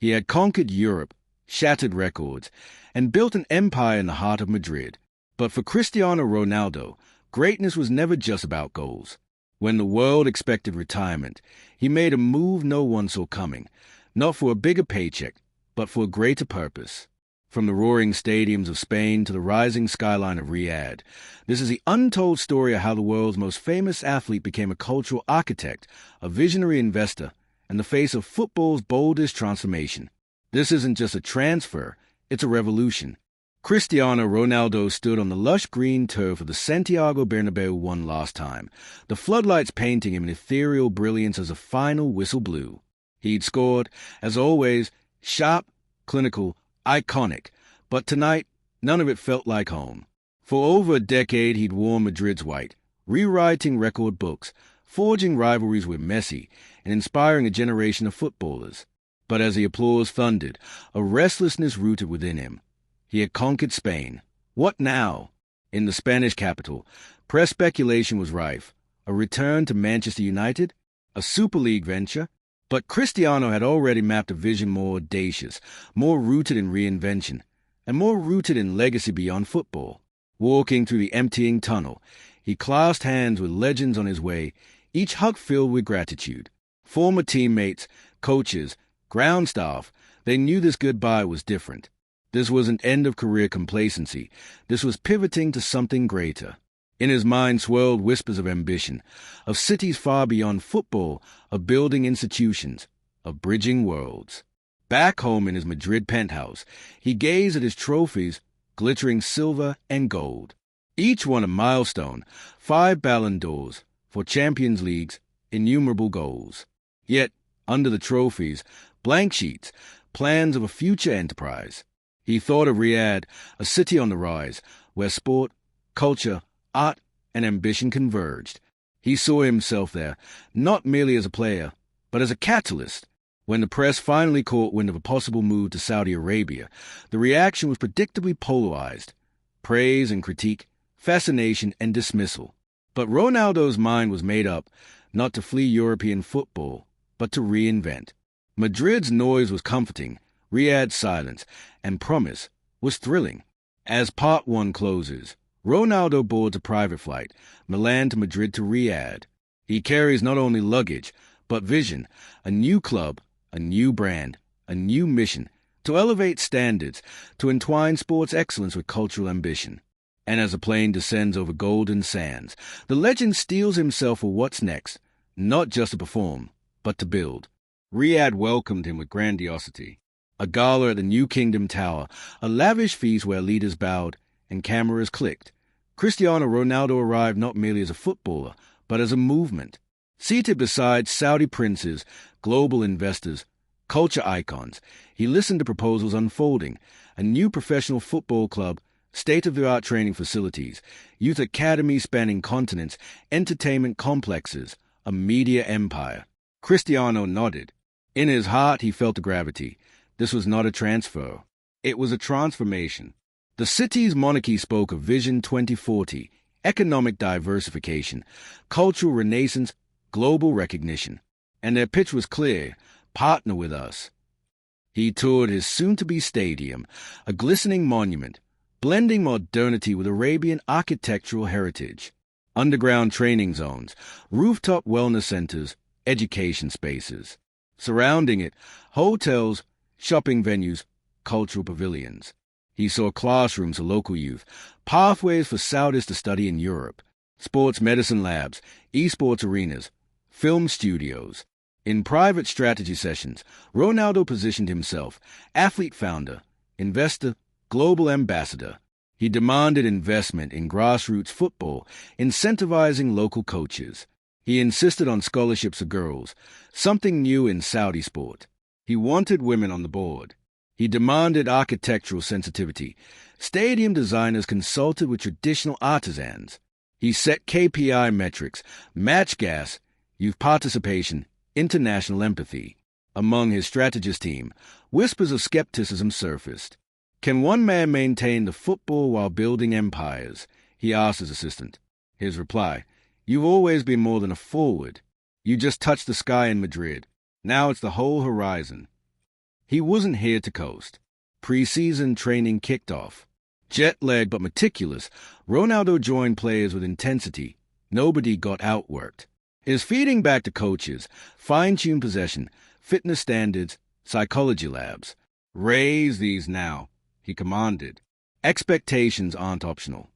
He had conquered Europe, shattered records, and built an empire in the heart of Madrid. But for Cristiano Ronaldo, greatness was never just about goals. When the world expected retirement, he made a move no one saw coming, not for a bigger paycheck, but for a greater purpose. From the roaring stadiums of Spain to the rising skyline of Riyadh, this is the untold story of how the world's most famous athlete became a cultural architect, a visionary investor, and the face of football's boldest transformation. This isn't just a transfer, it's a revolution. Cristiano Ronaldo stood on the lush green turf of the Santiago Bernabéu one last time, the floodlights painting him in ethereal brilliance as the final whistle blew. He'd scored, as always, sharp, clinical, iconic, but tonight, none of it felt like home. For over a decade, he'd worn Madrid's white, rewriting record books, forging rivalries with Messi, and inspiring a generation of footballers. But as the applause thundered, a restlessness rooted within him. He had conquered Spain. What now? In the Spanish capital, press speculation was rife. A return to Manchester United? A Super League venture? But Cristiano had already mapped a vision more audacious, more rooted in reinvention, and more rooted in legacy beyond football. Walking through the emptying tunnel, he clasped hands with legends on his way, each hug filled with gratitude. Former teammates, coaches, ground staff, they knew this goodbye was different. This wasn't end-of-career complacency. This was pivoting to something greater. In his mind swirled whispers of ambition, of cities far beyond football, of building institutions, of bridging worlds. Back home in his Madrid penthouse, he gazed at his trophies, glittering silver and gold. Each one a milestone, 5 Ballon d'Ors, 4 Champions Leagues, innumerable goals. Yet, under the trophies, blank sheets, plans of a future enterprise. He thought of Riyadh, a city on the rise, where sport, culture, art, and ambition converged. He saw himself there, not merely as a player, but as a catalyst. When the press finally caught wind of a possible move to Saudi Arabia, the reaction was predictably polarized. Praise and critique, fascination and dismissal. But Ronaldo's mind was made up, not to flee European football, but to reinvent. Madrid's noise was comforting, Riyadh's silence and promise was thrilling. As Part 1 closes, Ronaldo boards a private flight, Milan to Madrid to Riyadh. He carries not only luggage, but vision, a new club, a new brand, a new mission, to elevate standards, to entwine sports excellence with cultural ambition. And as the plane descends over golden sands, the legend steels himself for what's next, not just to perform, but to build. Riyadh welcomed him with grandiosity. A gala at the New Kingdom Tower, a lavish feast where leaders bowed and cameras clicked. Cristiano Ronaldo arrived not merely as a footballer, but as a movement. Seated beside Saudi princes, global investors, culture icons, he listened to proposals unfolding, a new professional football club, state-of-the-art training facilities, youth academies spanning continents, entertainment complexes, a media empire. Cristiano nodded. In his heart he felt the gravity. This was not a transfer. It was a transformation. The city's monarchy spoke of Vision 2040, economic diversification, cultural renaissance, global recognition. And their pitch was clear: partner with us. He toured his soon-to-be stadium, a glistening monument, blending modernity with Arabian architectural heritage. Underground training zones, rooftop wellness centers, education spaces. Surrounding it, hotels, shopping venues, cultural pavilions. He saw classrooms for local youth, pathways for Saudis to study in Europe, sports medicine labs, esports arenas, film studios. In private strategy sessions, Ronaldo positioned himself, athlete founder, investor, global ambassador. He demanded investment in grassroots football, incentivizing local coaches. He insisted on scholarships for girls, something new in Saudi sport. He wanted women on the board. He demanded architectural sensitivity. Stadium designers consulted with traditional artisans. He set KPI metrics, match gas, youth participation, international empathy. Among his strategist team, whispers of skepticism surfaced. Can one man maintain the football while building empires? He asked his assistant. His reply: you've always been more than a forward. You just touched the sky in Madrid. Now it's the whole horizon. He wasn't here to coast. Pre-season training kicked off. Jet-lagged but meticulous, Ronaldo joined players with intensity. Nobody got outworked. His feeding back to coaches, fine-tuned possession, fitness standards, psychology labs. Raise these now, he commanded. Expectations aren't optional.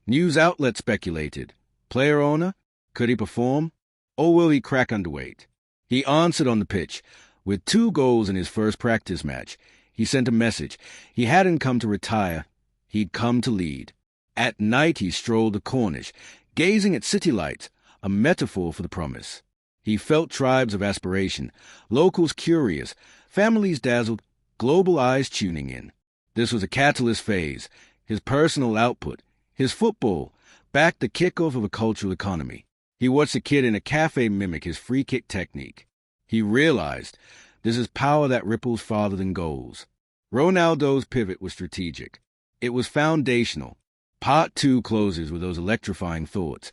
News outlets speculated. Player owner? Could he perform? Or will he crack underweight? He answered on the pitch. With 2 goals in his first practice match, he sent a message. He hadn't come to retire. He'd come to lead. At night he strolled the Corniche, gazing at city lights, a metaphor for the promise. He felt tribes of aspiration, locals curious, families dazzled, global eyes tuning in. This was a catalyst phase. His personal output, his football, backed the kickoff of a cultural economy. He watched a kid in a cafe mimic his free kick technique. He realized this is power that ripples farther than goals. Ronaldo's pivot was strategic. It was foundational. Part 2 closes with those electrifying thoughts.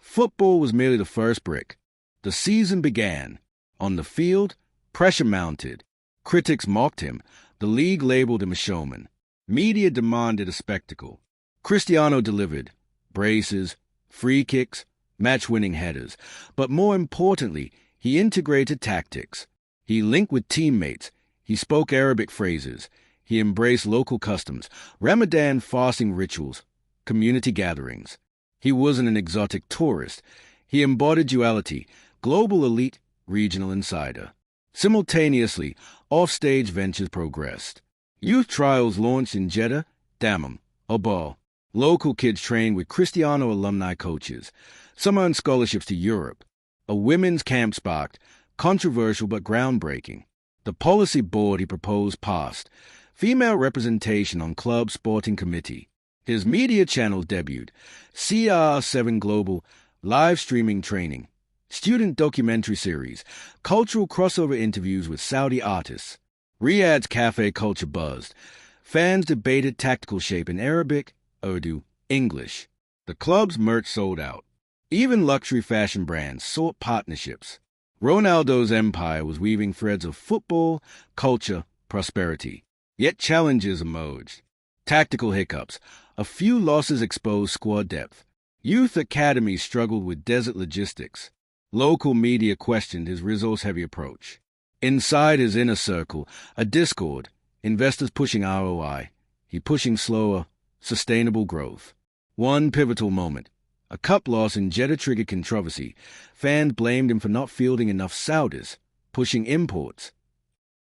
Football was merely the first brick. The season began. On the field, pressure mounted. Critics mocked him. The league labeled him a showman. Media demanded a spectacle. Cristiano delivered. Braces, free kicks, match-winning headers. But more importantly, he integrated tactics. He linked with teammates. He spoke Arabic phrases. He embraced local customs, Ramadan fasting rituals, community gatherings. He wasn't an exotic tourist. He embodied duality, global elite, regional insider. Simultaneously, off-stage ventures progressed. Youth trials launched in Jeddah, Dammam, Obal. Local kids trained with Cristiano alumni coaches. Some earned scholarships to Europe. A women's camp sparked, controversial but groundbreaking. The policy board he proposed passed. Female representation on club sporting committee. His media channels debuted. CR7 Global, live streaming training. Student documentary series. Cultural crossover interviews with Saudi artists. Riyadh's cafe culture buzzed. Fans debated tactical shape in Arabic, Urdu, English. The club's merch sold out. Even luxury fashion brands sought partnerships. Ronaldo's empire was weaving threads of football, culture, prosperity. Yet challenges emerged. Tactical hiccups. A few losses exposed squad depth. Youth academies struggled with desert logistics. Local media questioned his resource-heavy approach. Inside his inner circle, a discord. Investors pushing ROI. He pushing slower, sustainable growth. One pivotal moment. A cup loss in Jeddah triggered controversy. Fans blamed him for not fielding enough Saudis, pushing imports.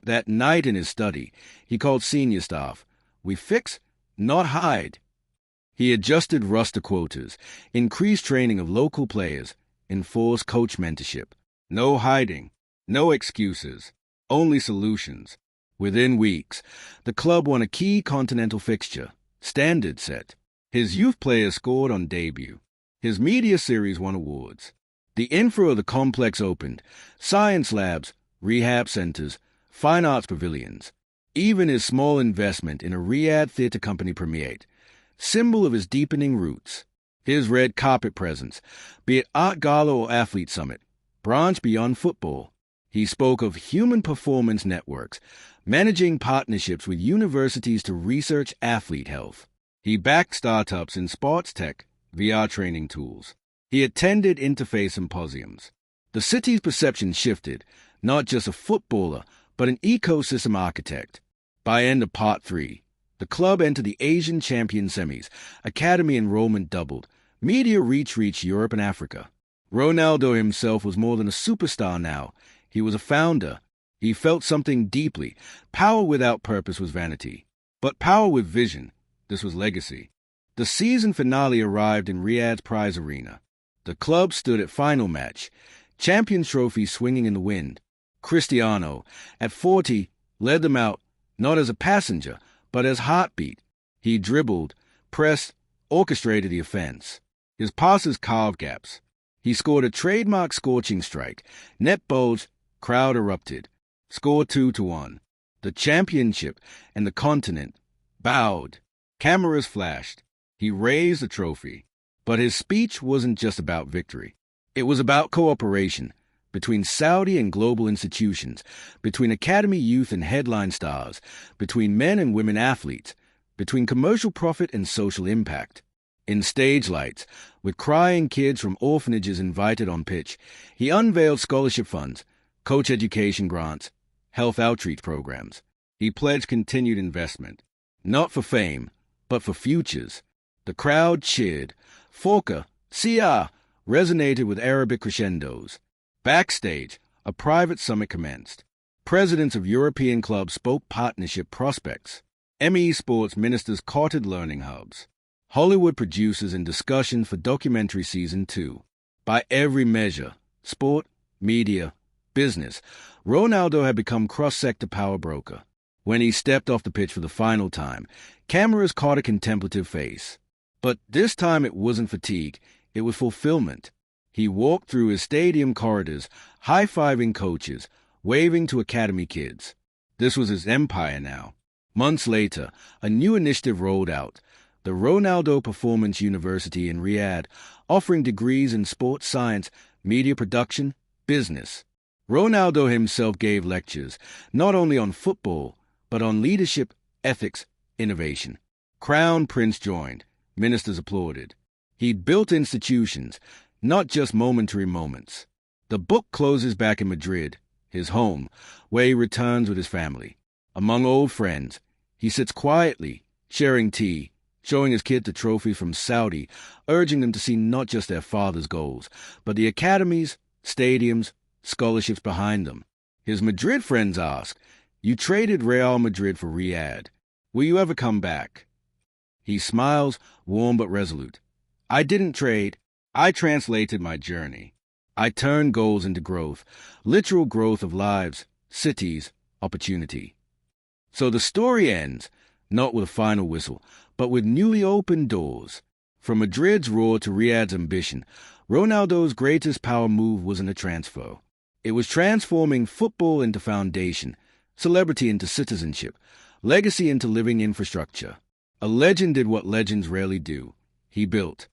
That night in his study, he called senior staff. We fix, not hide. He adjusted roster quotas, increased training of local players, enforced coach mentorship. No hiding, no excuses, only solutions. Within weeks, the club won a key continental fixture, standard set. His youth players scored on debut. His media series won awards. The infra of the complex opened, science labs, rehab centers, fine arts pavilions. Even his small investment in a Riyadh theater company premiered, symbol of his deepening roots. His red carpet presence, be it art gala or athlete summit, branched beyond football. He spoke of human performance networks, managing partnerships with universities to research athlete health. He backed startups in sports tech, VR training tools. He attended interfaith symposiums. The city's perception shifted, not just a footballer, but an ecosystem architect. By end of Part 3, the club entered the Asian Champion semis. Academy enrollment doubled. Media reach reached Europe and Africa. Ronaldo himself was more than a superstar now. He was a founder. He felt something deeply. Power without purpose was vanity. But power with vision, this was legacy. The season finale arrived in Riyadh's prize arena. The club stood at final match. Champions trophy swinging in the wind. Cristiano, at 40, led them out, not as a passenger, but as heartbeat. He dribbled, pressed, orchestrated the offense. His passes carved gaps. He scored a trademark scorching strike. Net bulged, crowd erupted. Score 2-1. The championship and the continent bowed. Cameras flashed. He raised the trophy. But his speech wasn't just about victory. It was about cooperation. between Saudi and global institutions, between academy youth and headline stars, between men and women athletes, between commercial profit and social impact. In stage lights, with crying kids from orphanages invited on pitch, he unveiled scholarship funds, coach education grants, health outreach programs. He pledged continued investment, not for fame, but for futures. The crowd cheered. Forca, Sia, resonated with Arabic crescendos. Backstage, a private summit commenced. Presidents of European clubs spoke partnership prospects. ME Sports ministers courted learning hubs. Hollywood producers in discussion for documentary season 2. By every measure, sport, media, business, Ronaldo had become cross-sector power broker. When he stepped off the pitch for the final time, cameras caught a contemplative face. But this time it wasn't fatigue, it was fulfillment. He walked through his stadium corridors, high-fiving coaches, waving to academy kids. This was his empire now. Months later, a new initiative rolled out, the Ronaldo Performance University in Riyadh, offering degrees in sports science, media production, business. Ronaldo himself gave lectures, not only on football, but on leadership, ethics, innovation. Crown Prince joined. Ministers applauded. He'd built institutions, not just momentary moments. The book closes back in Madrid, his home, where he returns with his family. Among old friends, he sits quietly, sharing tea, showing his kid the trophies from Saudi, urging them to see not just their father's goals, but the academies, stadiums, scholarships behind them. His Madrid friends ask, "You traded Real Madrid for Riyadh. Will you ever come back?" He smiles, warm but resolute. "I didn't trade. I translated my journey. I turned goals into growth, literal growth of lives, cities, opportunity." So the story ends, not with a final whistle, but with newly opened doors. From Madrid's roar to Riyadh's ambition, Ronaldo's greatest power move wasn't a transfer. It was transforming football into foundation, celebrity into citizenship, legacy into living infrastructure. A legend did what legends rarely do. He built.